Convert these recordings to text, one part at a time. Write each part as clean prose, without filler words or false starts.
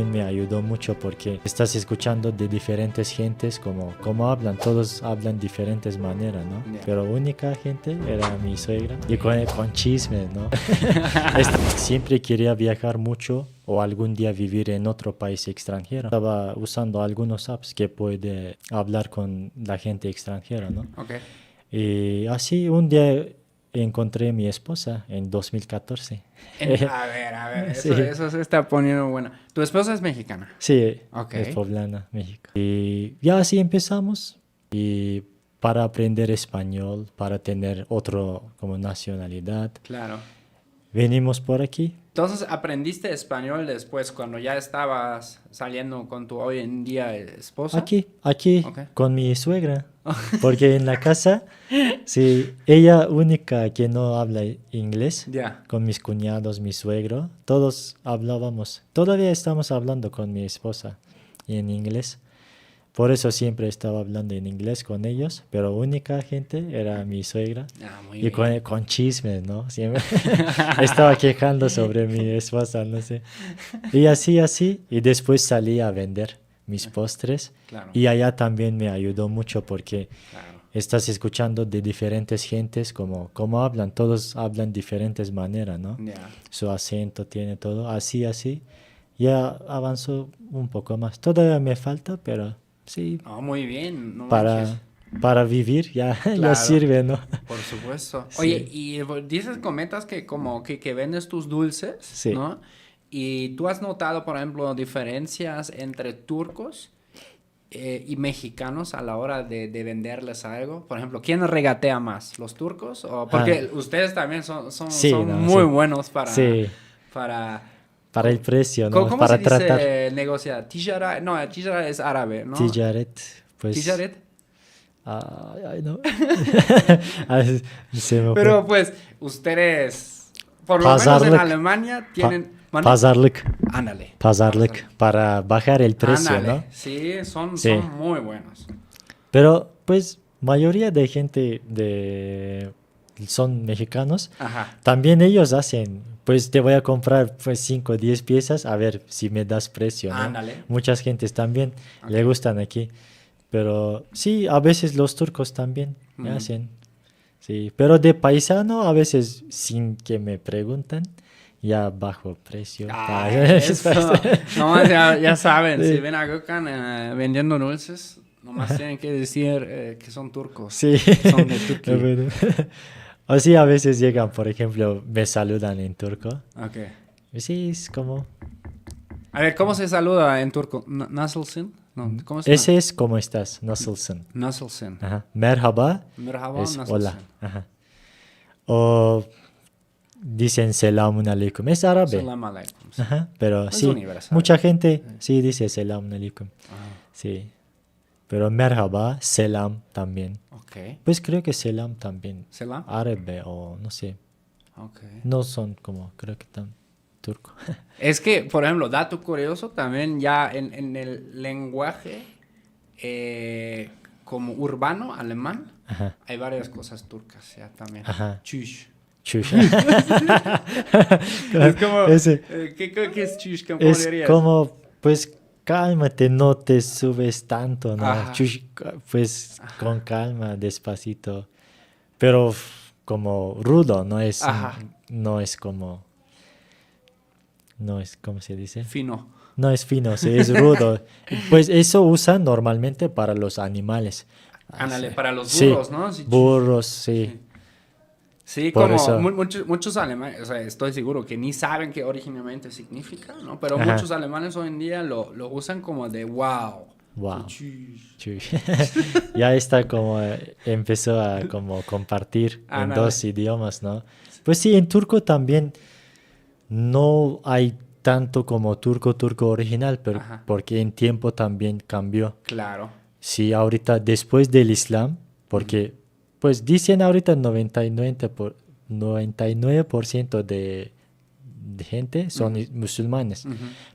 Me ayudó mucho porque estás escuchando de diferentes gentes como hablan, todos hablan diferentes maneras, ¿no? Ya. Pero única gente era mi suegra y con chismes, ¿no? Siempre quería viajar mucho o algún día vivir en otro país extranjero. Estaba usando algunos apps que puede hablar con la gente extranjera, ¿no? Ok. Y así un día encontré a mi esposa en 2014. A ver, Sí. eso se está poniendo bueno. ¿Tu esposa es mexicana? Sí, Ok. es poblana, México. Y ya así empezamos. Y para aprender español, para tener otro como nacionalidad, Claro. venimos por aquí. Entonces, ¿aprendiste español después cuando ya estabas saliendo con tu hoy en día esposa? Aquí, Ok. con mi suegra. Porque en la casa, sí, ella única que no habla inglés, Ya. con mis cuñados, mi suegro, todos hablábamos. Todavía estamos hablando con mi esposa en inglés. Por eso siempre estaba hablando en inglés con ellos, pero única gente era mi suegra. Ah, muy Y bien. con chismes, ¿no? Siempre estaba quejando sobre mi esposa, no sé. Y así. Y después salí a vender mis postres. Claro. Y allá también me ayudó mucho porque Claro. estás escuchando de diferentes gentes como hablan. Todos hablan diferentes maneras, ¿no? Ya. Su acento tiene todo. Así. Ya avanzó un poco más. Todavía me falta, pero sí, Oh, muy bien. No manches. para vivir ya, ya Claro. sirve, ¿no? Por supuesto. Sí. Oye, y dices, comentas que como que vendes tus dulces, Sí. ¿no? Y tú has notado, por ejemplo, diferencias entre turcos y mexicanos a la hora de venderles algo. Por ejemplo, ¿quién regatea más? ¿Los turcos? Porque ustedes también Sí, son no, muy sí. buenos Sí, para para el precio, ¿no? ¿cómo se Para tratar. dice negociar? Tijara, no, tijara es árabe, ¿no? Tijaret, pues. Tijaret. Ay, no. Ay, se me fue. Pero pues, ustedes, por lo menos en Pazarlık. Alemania, tienen... ¿Mande? Pazarlık. Ándale. Pazarlık. Para bajar el precio, Ándale. ¿no? Sí, son Sí. muy buenos. Pero, pues, mayoría de gente son mexicanos. Ajá. También ellos hacen, pues te voy a comprar pues 5 o 10 piezas a ver si me das precio, ¿no? Ándale. Muchas gentes también Ok. le gustan aquí. Pero sí, a veces los turcos también me Mm. hacen. Sí, pero de paisano a veces sin que me preguntan, ya bajo precio. Ay, eso. Nomás ya saben, Sí. si ven a Gökhan vendiendo dulces, nomás tienen que decir que son turcos. Sí. Son de Turquía. Bueno. O sí, a veces llegan, por ejemplo, me saludan en turco. Ok. Sí, es como... A ver, ¿cómo se saluda en turco? ¿Nasılsın? No, ¿cómo se Ese es como estás, nasılsın. Nasılsın. Ajá. Merhaba Merhaba, es nasılsın. hola. Ajá. O dicen selamun aleyküm. Es árabe. Selam aleyküm. Ajá. Pero Es sí, universal. mucha gente sí dice selamun aleyküm. Ah, Sí. Pero merhaba, selam también. ok. Pues creo que selam también. Selam. Árabe o no sé. Ok. No son como, creo que tan turco. Es que, por ejemplo, dato curioso, también ya en el lenguaje como urbano alemán, Ajá. hay varias cosas turcas ya también. Ajá. Tschüss. Chush. Es como, Ese. ¿qué es tschüss? ¿Cómo Es dirías? como, pues cálmate, no te subes tanto, ¿no? Ajá. Pues con calma, despacito. Pero como rudo, Ajá. no es, ¿cómo se dice? Fino. No es fino, sí, es rudo. Pues eso usan normalmente para los animales. Ándale, para los Sí, burros, ¿no? Sí, tschüss. burros, sí. Sí, Por como eso. muchos alemanes, o sea, estoy seguro que ni saben qué originalmente significa, ¿no? Pero Ajá. muchos alemanes hoy en día lo usan como de wow. Wow. Tschüss. Chuy. Ya está como empezó a como compartir en Ándale. dos idiomas, ¿no? Pues sí, en turco también no hay tanto como turco original, pero Ajá. porque en tiempo también cambió. Claro. Sí, ahorita después del Islam, porque pues dicen ahorita 99% de gente son musulmanes,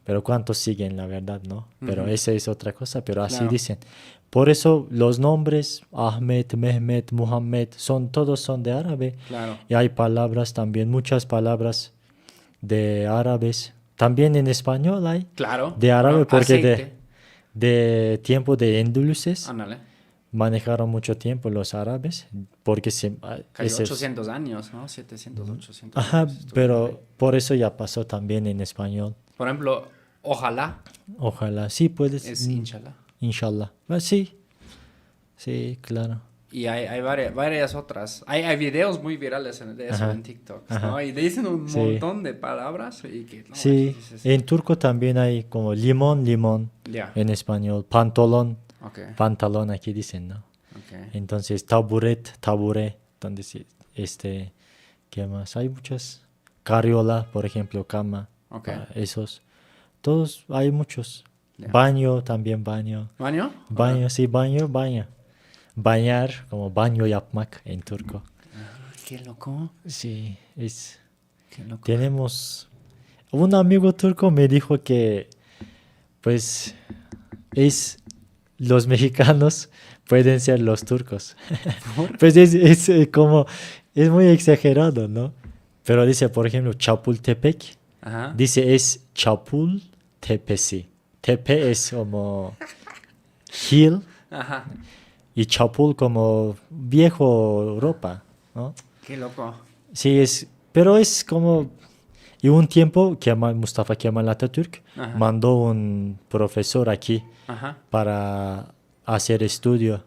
pero ¿cuántos siguen la verdad, no? Pero Ujú. esa es otra cosa, pero así Claro. dicen. Por eso los nombres Ahmed, Mehmet, Muhammad todos son de árabe. Claro. Y hay palabras también, muchas palabras de árabes también en español hay Claro. de árabe No, porque aceite. de tiempo de Endulices Ándale. manejaron mucho tiempo los árabes porque Casi 800 años, ¿no? 700, 800 Ajá, años estuvo pero ahí. por eso ya pasó también en español. Por ejemplo, ojalá Ojalá, sí puedes. es inshallah. Inshallah. Sí, sí, claro. Y hay varias otras. Hay videos muy virales de eso Ajá, en TikTok, ajá. ¿no? Y dicen un Sí. montón de palabras y que... No, Sí, aquí dices, en turco también hay como limón, limón ya, en español. Pantolón, ok, pantalón aquí dicen, ¿no? ok. Entonces, taburet, tabure. Entonces, ¿qué más? Hay muchas. Carriola, por ejemplo, cama. Ok. Esos. Todos, hay muchos. Ya. Baño, también baño. ¿Baño? Baño, sí, baño, baño. Bañar, como baño yapmak en turco. Qué loco, Sí, qué loco. tenemos... Un amigo turco me dijo que, pues, los mexicanos pueden ser los turcos. Pues como, es muy exagerado, ¿no? Pero dice, por ejemplo, Chapultepec, Ajá. dice es Chapultepeci. Tepe es como hill Ajá. y Chapul como viejo ropa, ¿no? Qué loco. Sí, pero es como, y un tiempo Mustafa Kemal Atatürk Ajá. mandó un profesor aquí Ajá. para hacer estudio,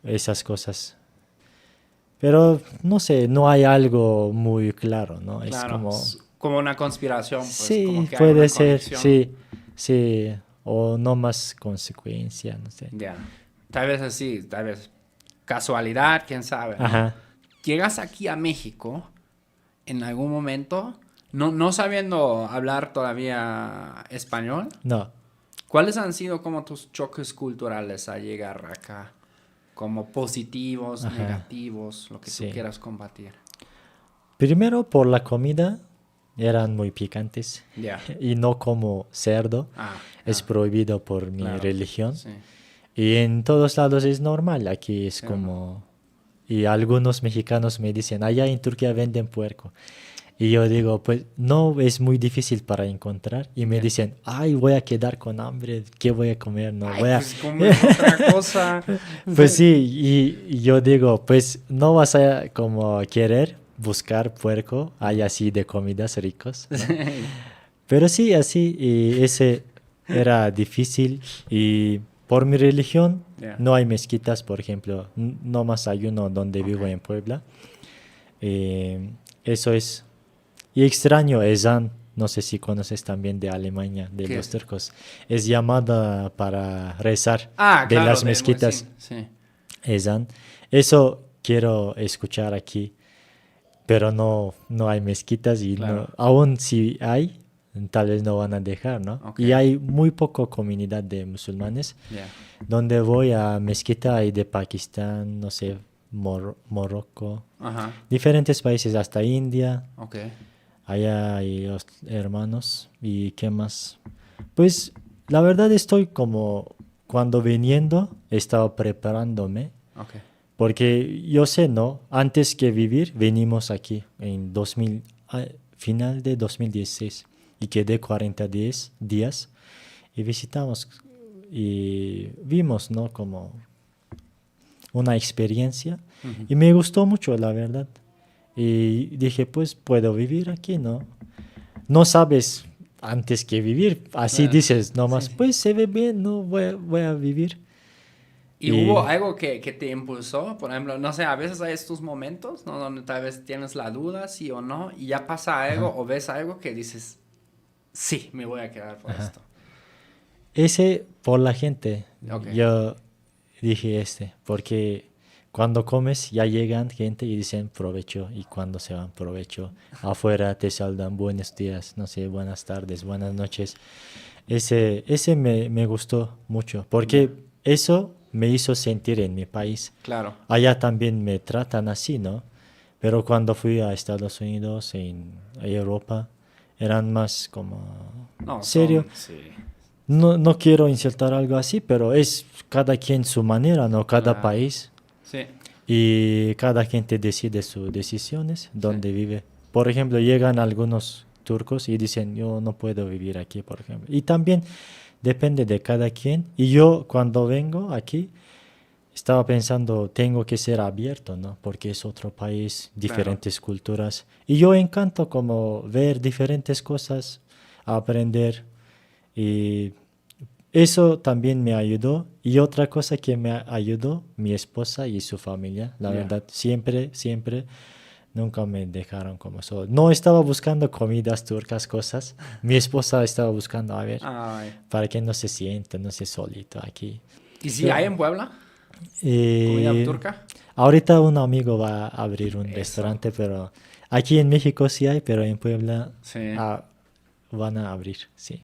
esas cosas. Pero no sé, no hay algo muy claro, ¿no? Es Claro. como, Es como una conspiración, pues. sí, Como que hay puede una ser, conexión. sí, sí, o no más consecuencia, no sé. Ya. Tal vez así, tal vez casualidad, quién sabe, ¿no? Ajá. Llegas aquí a México en algún momento, no sabiendo hablar todavía español. No. ¿Cuáles han sido como tus choques culturales al llegar acá? Como positivos, Ajá. negativos, lo que Sí. tú quieras combatir. Primero por la comida, eran muy picantes Ya. y no como cerdo, Ah, es ah, prohibido por mi claro. religión. Sí. Y en todos lados es normal, aquí es Sí, como... Y algunos mexicanos me dicen, allá en Turquía venden puerco. Y yo digo, pues no, es muy difícil para encontrar. Y me Ya. dicen, ay, voy a quedar con hambre, ¿qué voy a comer? No Ay, voy a... pues comes otra cosa. Pues sí, y yo digo, pues no vas a como querer buscar puerco, hay así de comidas ricos, ¿no? Pero sí, así, y ese era difícil. Y por mi religión, Ya. no hay mezquitas, por ejemplo, no más hay uno donde vivo Ok. en Puebla. Eso es. Y extraño, ezan, no sé si conoces también de Alemania, de ¿Qué los es? turcos. Es llamada para rezar Ah, de claro, las del mezquitas, muezzin, sí. ezan. Eso quiero escuchar aquí, pero no hay mezquitas y Claro. no, aún si hay, tal vez no van a dejar, ¿no? Ok. Y hay muy poca comunidad de musulmanes. Ya. Donde voy a mezquita hay de Pakistán, no sé, Morocco, Ajá. diferentes países, hasta India. Ok. Allá hay los hermanos. ¿Y qué más? Pues la verdad estoy como cuando viniendo, estaba preparándome. Ok. Porque yo sé, ¿no? Antes que vivir, venimos aquí en final de 2016 y quedé 40 días y visitamos y vimos, ¿no? Como una experiencia Ujú. y me gustó mucho, la verdad. Y dije, pues puedo vivir aquí, ¿no? No sabes antes que vivir, así Claro. dices nomás, Sí, sí. pues se ve bien, ¿no? Voy a vivir. ¿Y hubo algo que te impulsó? Por ejemplo, no sé, a veces hay estos momentos, ¿no? Donde tal vez tienes la duda, sí o no, y ya pasa algo Ajá. o ves algo que dices, sí, me voy a quedar por Ajá. esto. Ese por la gente. Ok. Yo dije porque cuando comes ya llegan gente y dicen provecho y cuando se van provecho. Afuera te saludan buenos días, no sé, buenas tardes, buenas noches. Ese me gustó mucho porque eso me hizo sentir en mi país. Claro. Allá también me tratan así, ¿no? Pero cuando fui a Estados Unidos, en Europa, eran más como No, serio. sí. No quiero insertar algo así, pero es cada quien su manera, ¿no? Cada Claro. país Sí. y cada gente decide sus decisiones, dónde vive. Por ejemplo, llegan algunos turcos y dicen, yo no puedo vivir aquí, por ejemplo. Y también depende de cada quien. Y yo cuando vengo aquí, estaba pensando, tengo que ser abierto, ¿no? Porque es otro país, diferentes culturas. Y yo encanto como ver diferentes cosas, aprender. Y eso también me ayudó. Y otra cosa que me ayudó, mi esposa y su familia. La verdad, siempre, siempre, nunca me dejaron como solo. No estaba buscando comidas turcas, cosas. Mi esposa estaba buscando, a ver, Ay. para que no se sienta, no se solito aquí. ¿Y si hay en Puebla? ¿Comida Eh, turca? ahorita un amigo va a abrir un Eso. restaurante, pero aquí en México sí hay, pero en Puebla Sí. van a abrir, sí.